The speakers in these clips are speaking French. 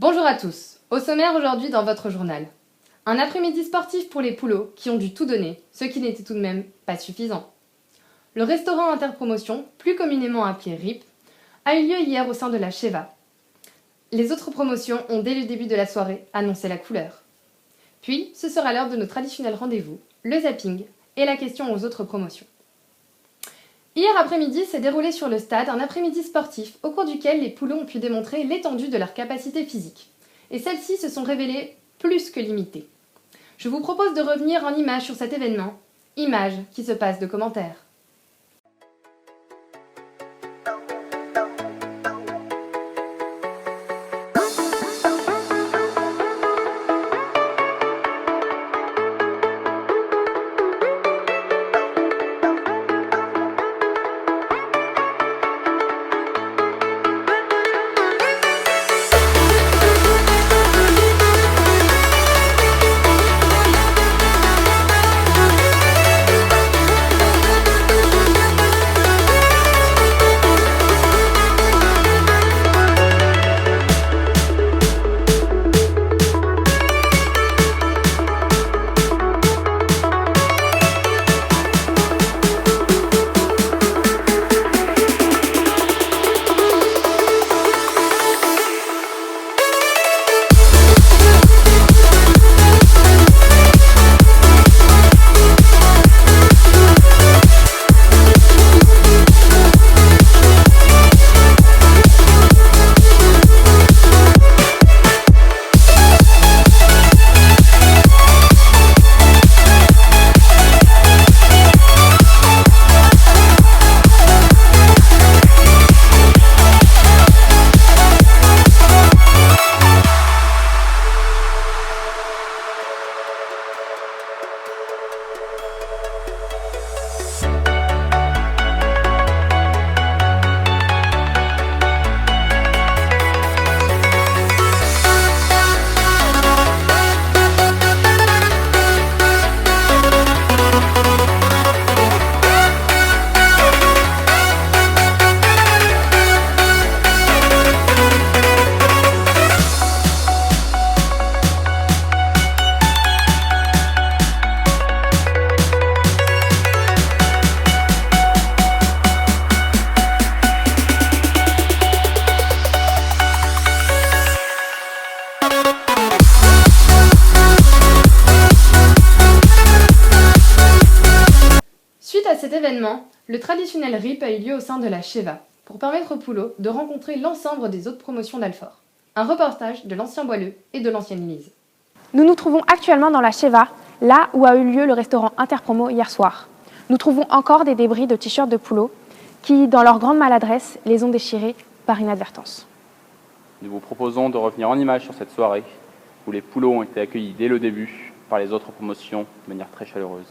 Bonjour à tous, au sommaire aujourd'hui dans votre journal. Un après-midi sportif pour les poulots qui ont dû tout donner, ce qui n'était tout de même pas suffisant. Le restaurant Interpromotion, plus communément appelé RIP, a eu lieu hier au sein de la Sheva. Les autres promotions ont dès le début de la soirée annoncé la couleur. Puis, ce sera l'heure de nos traditionnels rendez-vous, le zapping et la question aux autres promotions. Hier après-midi s'est déroulé sur le stade un après-midi sportif au cours duquel les poulots ont pu démontrer l'étendue de leur capacité physique. Et celles-ci se sont révélées plus que limitées. Je vous propose de revenir en images sur cet événement, images qui se passent de commentaires. Suite à cet événement, le traditionnel RIP a eu lieu au sein de la Sheva, pour permettre aux poulots de rencontrer l'ensemble des autres promotions d'Alfort. Un reportage de l'ancien Boileux et de l'ancienne Lise. Nous nous trouvons actuellement dans la Sheva, là où a eu lieu le restaurant Interpromo hier soir. Nous trouvons encore des débris de t-shirts de poulots qui, dans leur grande maladresse, les ont déchirés par inadvertance. Nous vous proposons de revenir en images sur cette soirée où les poulots ont été accueillis dès le début par les autres promotions de manière très chaleureuse.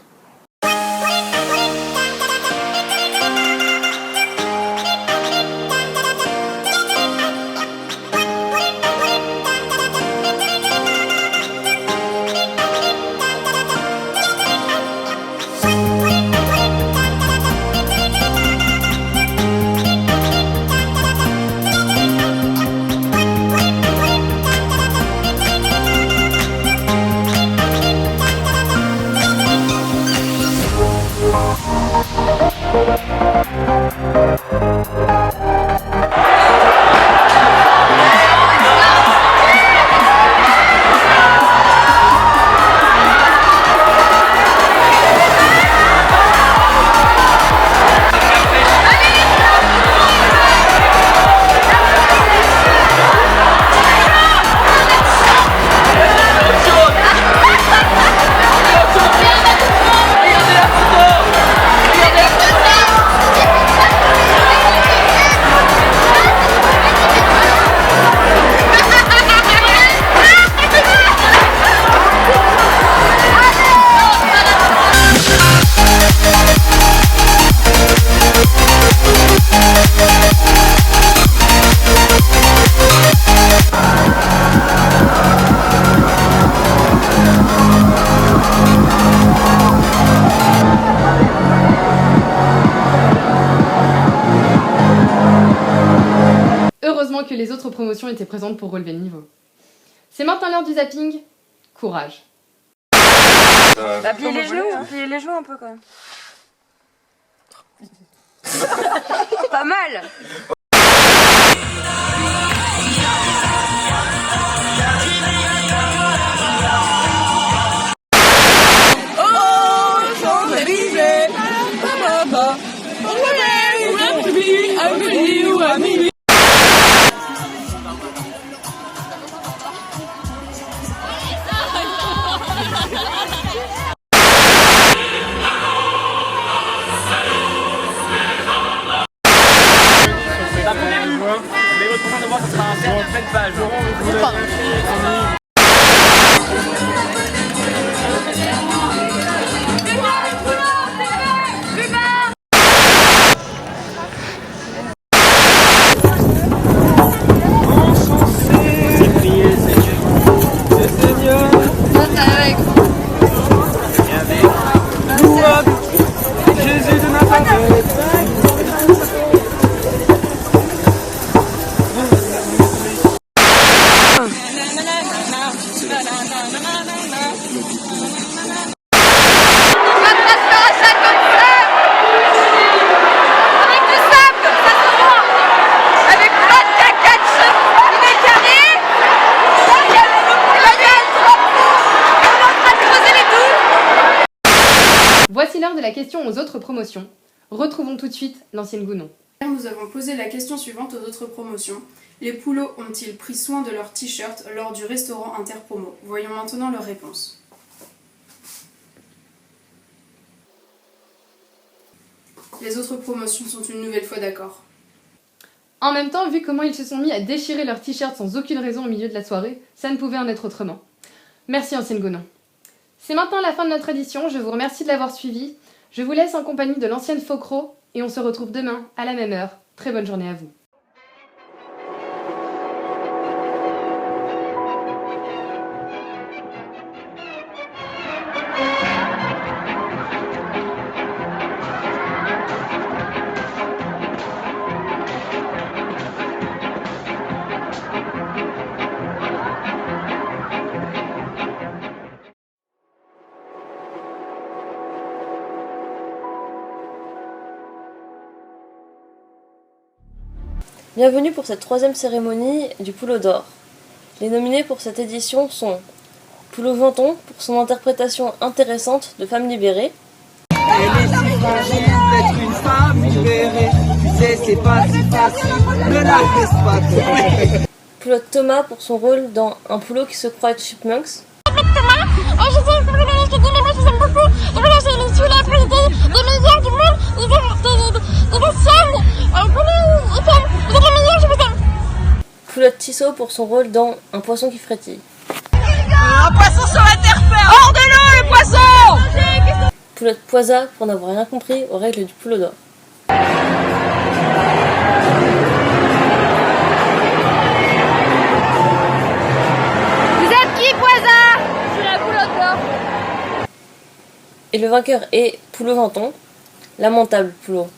Heureusement que les autres promotions étaient présentes pour relever le niveau. C'est maintenant l'heure du zapping. Courage. Pliez les genoux un peu quand même. Pas mal. Mais votre prochain devoir, ce sera un faire pleine page. Jésus de Nazareth. Voici l'heure de la question aux autres promotions. Retrouvons tout de suite l'ancienne Gounon. Nous avons posé la question suivante aux autres promotions. Les poulots ont-ils pris soin de leurs t-shirts lors du restaurant Interpromo? Voyons maintenant leurs réponses. Les autres promotions sont une nouvelle fois d'accord. En même temps, vu comment ils se sont mis à déchirer leurs t-shirts sans aucune raison au milieu de la soirée, ça ne pouvait en être autrement. Merci ancienne Gounon. C'est maintenant la fin de notre édition, je vous remercie de l'avoir suivi. Je vous laisse en compagnie de l'ancienne Focro et on se retrouve demain à la même heure. Très bonne journée à vous. Bienvenue pour cette troisième cérémonie du Poulot d'Or. Les nominés pour cette édition sont Poulot Venton pour son interprétation intéressante de Femme libérée. Elle est si fragile d'être une femme libérée. Tu sais, c'est pas si facile, ne la laisse pas tomber. Poulot Thomas pour son rôle dans Un poulot qui se croit être Chipmunks. Poulot Tissot pour son rôle dans Un poisson qui frétille. Un poisson sur la terre ferme. Hors de l'eau le poisson. Poulot Poisa pour n'avoir rien compris aux règles du Poulot d'Or. Vous êtes qui, Poisa? Je suis la Poulot d'Or. Et le vainqueur est Poulot Venton, lamentable Poulot.